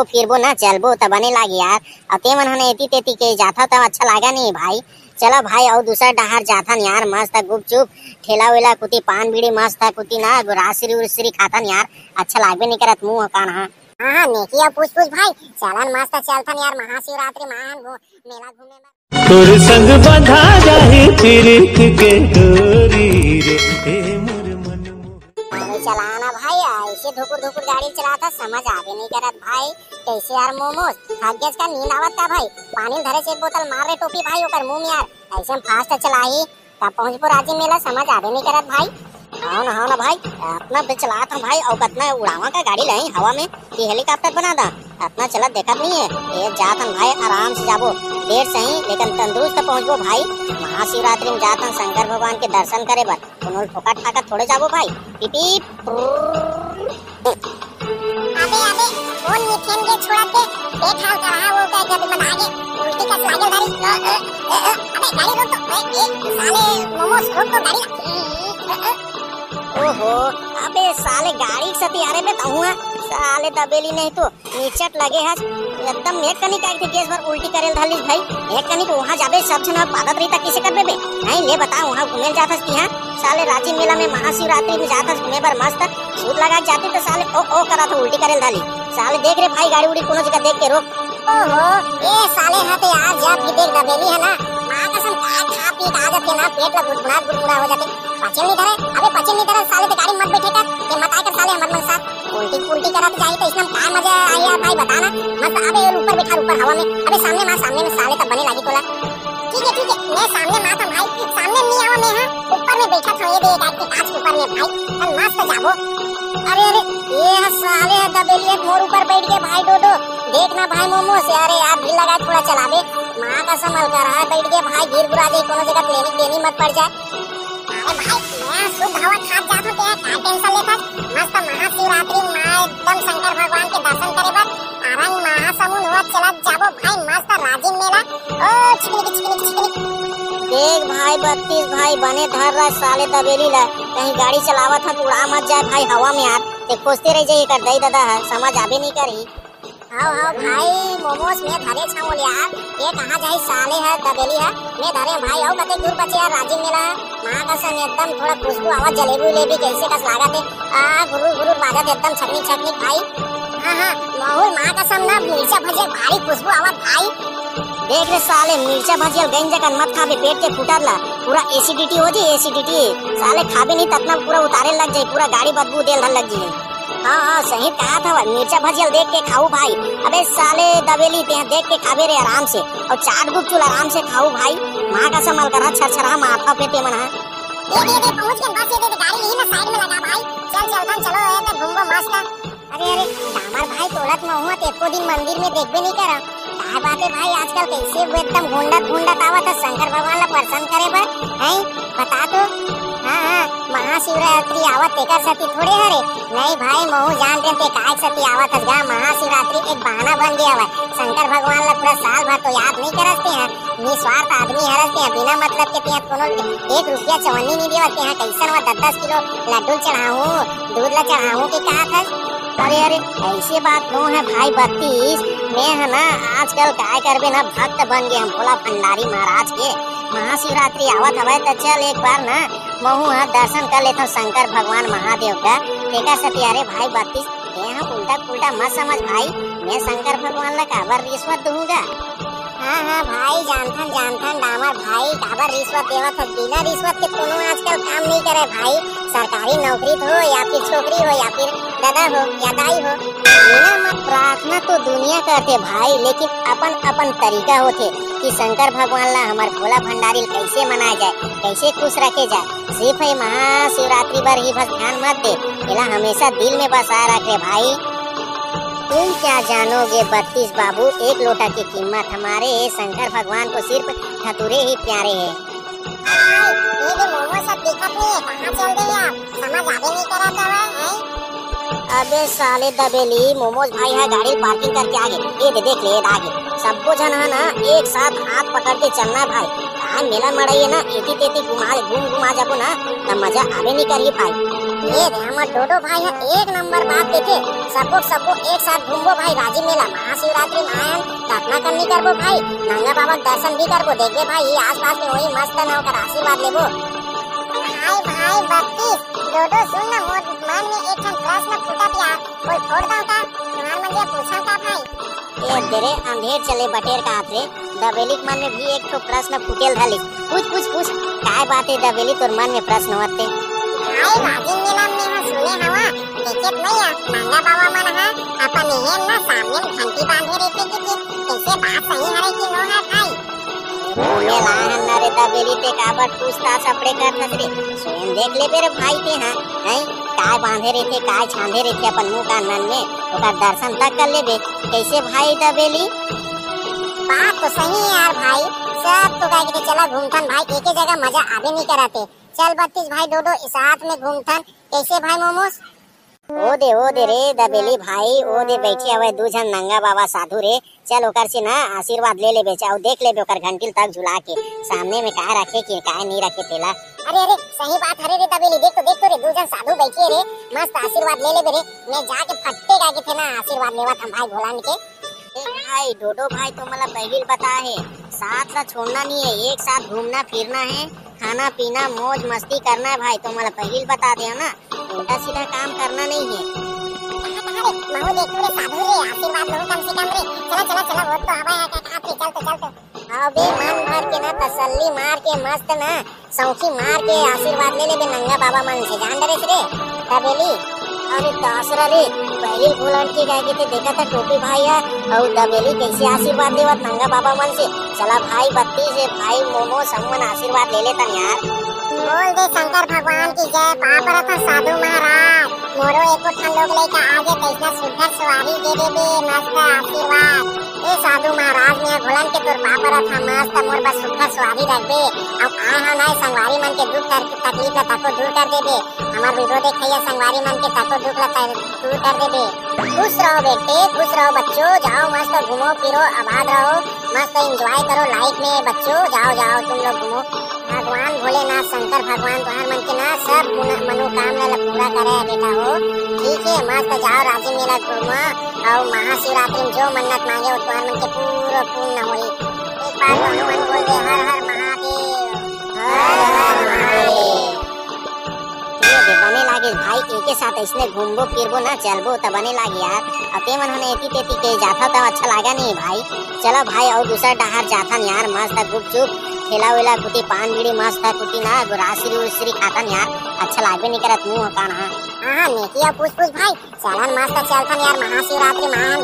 घूमबो फिरबो ना चलबो तब बने लागी यार। अब ते मन हने एती तेती के जाथा तब अच्छा लागा नहीं भाई। चलो भाई और दूसरा डहार जाथन यार, मस्त गुपचुप ठेला वेला कुती पान बीड़ी मस्त कुती ना रासरी उरसरी खाथन यार, अच्छा लागबे नहीं करत मुंह कान। हाँ नेकिया पूछ भाई चलन मस्त चलथन यार महाशिवरात्रि महान मेला घूमे में। तोर संग बंधा जाए प्रीत के डोरी रे ए मोर मन अरे चलाना भाई, ऐसे धुकुर धुकुर गाड़ी चलाता समझ आगे नहीं करत भाई। कैसे यार मोमोज भाग्यस का नींद आवत था भाई, पानी धरे से एक बोतल मार रहे टोपी भाई ओकर मुंह में यार, ऐसे फास्ट चलाई तब पहुंचबो राजी मेला, समझ आगे नहीं करत भाई। हाँ ना भाई अपना पे चला था भाई, और कितना उड़ावा का गाड़ी लाई हवा में कि हेलीकॉप्टर बना था, अपना चला देखत नहीं है ये जातन भाई, आराम से जाबो देर से ही लेकिन तंदुरुस्त पहुंचबो भाई। महाशिवरात्रि में जातन शंकर भगवान के दर्शन करे बर, कोनो ठोका ठाका थोड़े जाबो भाई। पिपी अबे वो निथेन के छोड़ा के पेट हाल कर रहा वो क्या जब बना के उल्टी का लागल धरी। अबे गाड़ी रोक तो साले मोमोस रोक तो गाड़ी। ओहो अबे साले गाड़ी सती आ रहे बे तहुआ साले दबेली नहीं तो नीचट लगे है एकदम एक कनी का केस पर उल्टी करेल धलिस भाई, एक कनी तो वहां जाबे सब जन पादत रही किसे करबे बे नहीं ले बता वहां घूमे जाथस की। हां साले रांची मेला में महाशिवरात्रि में जाथस घूमे बर मस्त सूद लगा जाती तो साले ओ करा था उल्टी करेल धली। साले देख रे भाई गाड़ी उड़ी कोनो जगह देख के रोक। ओहो ये साले हते यार जब भी देख दबेली है ना मां कसम खा पी के आदत है ना पेट ला गुड़गुड़ा हो जाते पचन नहीं धरे। अबे पचन नहीं धरे साले तो गाड़ी मत बैठे कर ये मत आकर साले हमर मन साथ उल्टी करत जाई तो इसमें काय मजा आई यार भाई बताना मत। अबे ऊपर बैठा ऊपर हवा में, अबे सामने में साले तब बने लागी तोला। ठीक है मैं सामने मां था भाई, सामने नहीं आवा मैं हां ऊपर में बैठा था ये देख गाड़ी के कांच के ऊपर में भाई तन मस्त जाबो। अरे ये साले दबेली मोर ऊपर बैठ गए भाई डोडो देखना भाई मोमोस। अरे यार भी लगा थोड़ा चलावे मां का संभल कर रहा है बैठ गए भाई, गिर गुरा जाए कोनो जगह प्लेनिंग देनी मत पड़ जाए। अरे भाई मैं शुद्ध हवा खात जात हूं क्या टेंशन लेता मस्त महाशिवरात्रि मां एकदम शंकर भगवान के दर्शन करे बर आरंग महासमुंद हुआ चला जाबो भाई मस्त राजिम मेला। ओ चिकनी देख भाई 32 भाई बने धर रहा साले दबेली ला, कहीं गाड़ी चलावत है तो उड़ा मत जाए भाई हवा में यार, ते खोजते रह जाइए कर दई दादा है समझ आबे नहीं करी। हाँ भाई मोमोस में धरे छाऊं यार ये कहाँ जाए साले है दबेली है मैं धरे भाई आओ कते दूर बचे यार राजिम मेला है मां का संग एकदम थोड़ा खुशबू आवाज जलेबी उलेबी कैसे कस लागत है गुरु बाजत एकदम छकनी भाई। हाँ माहौल मां का संग ना मिर्चा भजिया भारी खुशबू आवाज भाई। देख रे साले मिर्चा भजिया गइन जगह मत खाबे पेट के फुटत ला पूरा एसिडिटी हो जाए एसिडिटी साले खाबे नहीं ततना पूरा उतारे लग जाए पूरा गाड़ी बदबू देल लग जाए। हाँ सही कहा था मिर्चा भजिया देख के खाऊ भाई। अबे साले दबेली ते देख के खाबे रे आराम से और चाट गुपचुल आराम से खाऊ भाई मां का संभल कर छरछरा माथा पे मन है। ये पहुंच के बस ये गाड़ी यही ना साइड में लगा भाई चलो ये तो घूमबो मस्त। अरे दामर भाई तोड़त में हुआ एको दिन मंदिर में देखबे नहीं करा काय बात है भाई आजकल कैसे वो एकदम घुंडत आवत है शंकर भगवान ला प्रसन्न करे बर हैं बता तो। हाँ महाशिवरात्रि आवत तेकर सती थोड़े हरे नहीं भाई महू जान रहे ते काय सती आवत हस गा महाशिवरात्रि एक बहाना बन गया है शंकर भगवान ला पूरा साल भर तो याद नहीं करते हैं निस्वार्थ आदमी हरसते हैं बिना मतलब के ते कोनो 1 रुपया चवन्नी नहीं देवते हैं कैसन व 10 किलो लड्डू चढ़ाऊं दूध ला चढ़ाऊं की कहा था। अरे ऐसी बात नो है भाई 32 मैं है ना आजकल काय करबे ना भक्त बन गए हम भोला भंडारी महाराज के। महाशिवरात्रि आवत हवे तो चल एक बार ना महू दर्शन कर लेता शंकर भगवान महादेव का देखा सती। अरे भाई 32 यहाँ उल्टा मत समझ भाई मैं शंकर भगवान ला काबर रिश्वत दूंगा। हाँ भाई जानथन डामर भाई काबर रिश्वत देवत है बिना रिश्वत के कोनो आजकल काम नहीं करे भाई सरकारी नौकरी हो या फिर छोकरी हो या फिर दादा हो या दाई हो बिना मत प्रार्थना तो दुनिया करते भाई लेकिन अपन तरीका होते कि शंकर भगवान ला हमार भोला भंडारी कैसे मनाया जाए कैसे खुश रखे जाए सिर्फ ये महाशिवरात्रि पर ही बस ध्यान मत दे इला हमेशा दिल में बसा रखे भाई। तुम क्या जानोगे 32 बाबू एक लोटा की कीमत हमारे शंकर भगवान को सिर्फ धतूरे ही प्यारे हैं। ये जो मोमो सब दिक्कत नहीं है कहाँ चल रहे आप समझ आगे नहीं करा था भाई। अबे साले दबेली मोमोज भाई है गाड़ी पार्किंग करके आगे ये देख ले आगे सबको जन है ना एक साथ हाथ पकड़ के चलना भाई मेला मड़ाइए ना एती तेती घुमा जाबो ना तब मजा आवे नहीं करिए भाई। ये रे हमर डोडो भाई है एक नंबर बात देखे सबको एक साथ घूमबो भाई राजी मेला महाशिवरात्रि में आयन तो अपना करनी करबो भाई नंगा बाबा के दर्शन भी करबो देखबे भाई ये आसपास में वही मस्त ना ओकर आशीर्वाद लेबो। भाई बत्तीस डोडो सुन ना मोर मन में एक ठन प्रश्न फूटत यार कोई फोड़ दो का तुम्हार मन जे पूछा था भाई। ये तेरे अंधेर चले बटेर का हाथ रे दबेली के मन में भी एक ठो प्रश्न फुटेल रहली पूछ काय बात है दबेली तोर मन में प्रश्न होते। भाई राजी मेला में हा सुने हवा देखत नहीं आ नंगा बाबा मन हा अपन एहन ना सामने में घंटी बांधे रहते कि कैसे बात सही हरे कि नो है भाई। घूमे लाहन ना रे दबेली ते काबर पूछताछ अपड़े करत रे स्वयं देख ले बेरे भाई ते हैं काय बांधे रहते काय छांदे रहते अपन मुंह कान मन में ओकर दर्शन तक कर लेबे कैसे भाई दबेली। बात तो सही है यार भाई सब तो गाय के चला घूमथन भाई एक ही जगह मजा आवे नहीं कराते। चल बत्तीस भाई डोडो इस साथ में घूमथन कैसे भाई मोमोस। ओ दे रे दबेली भाई ओ दे बैठी हवे दू जन नंगा बाबा साधु रे चल ओकर से ना आशीर्वाद ले ले बेचा देख ले ओकर घंटिल तक झुला के सामने में काय रखे कि काय नहीं रखे तेला। अरे सही बात हरे रे दबेली देख तो रे दू जन साधु बैठे रे मस्त आशीर्वाद ले ले बे रे मैं जाके फट्टे गा के थे ना आशीर्वाद लेवा था भाई भोलान के। भाई डोडो भाई तो मला पहले बता है साथ ला छोड़ना नहीं है एक साथ घूमना फिरना है खाना पीना मौज मस्ती करना है भाई तो मला पहले बता दे ना उल्टा सीधा काम करना नहीं है। महू देख रे साधु रे आशीर्वाद लो कम से कम रे चला वो तो हवा है का चल अबे मन भर के ना तसल्ली मार के मस्त ना सौखी मार के आशीर्वाद ले ले बे नंगा बाबा मन से जान डरे रे दबेली। अरे दासरा रे पहले भूलन की गाय के देखा था टोपी भाई है और दबेली कैसे आशीर्वाद देवत नंगा बाबा मन से चला भाई बत्ती से भाई मोमो समन आशीर्वाद ले लेता यार। बोल दे शंकर भगवान की जय पाप रथा साधु महाराज मोरो एको ठन लोग लेके आगे कैसा सुंदर सवारी दे दे बे मस्त आशीर्वाद ए साधु महाराज ने भोलन के तोर पाप रथा मस्त मोर बस सुंदर सवारी रख दे अब आए हा ना संगवारी मन के दुख तकलीफ ला तको दूर कर दे बे हमार वीडियो देखैया संगवारी मन के तको दुख ला दूर कर दे बे। खुश रहो बेटे खुश रहो बच्चों जाओ मस्त घूमो फिरो आबाद रहो मस्त एंजॉय करो लाइफ में बच्चों जाओ तुम लोग घूमो। भगवान भोलेनाथ शंकर भगवान तुम्हार मन के ना सब मनोकामना ला पूरा करे बेटा हो ठीक है मस्त जाओ राजी मेला घूमो और महाशिवरात्रि में जो मन्नत मांगे वो तुम्हार मन के पूरा पूर्ण होई। एक बार हनुमान बोल दे हर हर महादेव हर हर महादेव। ये बने लागे भाई एक के साथ इसने घूमबो फिरबो ना चलबो तब बने लागे यार अते मन होने एती तेती के जाथा तब अच्छा लगा नहीं भाई। चलो भाई और दूसरा डहार जाथन यार मस्त गुपचुप ठेला वेला कुटी पान बीड़ी मस्त कुटी ना राशि उश्री खातन यार अच्छा लागबे नहीं करत मुंह काना। हां नेकिया पूछ भाई चलन मस्त चलथन यार महाशिवरात्रि महान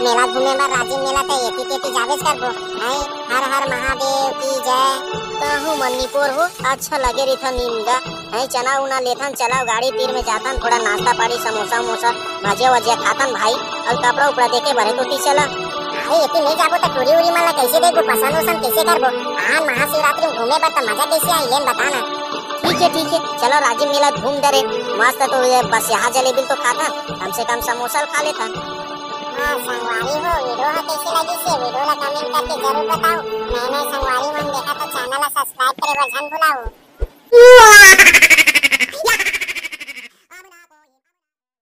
मेला घूमे बर राजी मेला ते एती तेती जावेस करबो हाय हर हर महादेव की जय। कहूँ मन्नीपुर हो अच्छा लगे रही था नींदा है चना उना लेथन चला गाड़ी तीर में जातन थोड़ा नाश्ता पानी समोसा मोसा भजिया वजिया खातन भाई और कपड़ा उपड़ा देके भरे तो चला। भाई एती नहीं जाबो तो टूरी उरी माला कैसे देखबो पसंद उसन कैसे करबो आन महाशिवरात्रि में घूमे बर त मजा कैसे आई लेन बताना। ठीक है चलो राजी मेला घूम डरे मस्त तो बस यहाँ जलेबी तो खाता कम से कम समोसा खा लेता। हाँ संगवारी हो वीडियो है कैसे लगी से वीडियो ला कमेंट करके जरूर बताओ नए संगवारी मन देखा तो चैनल ला सब्सक्राइब करे बर झन भुलाओ।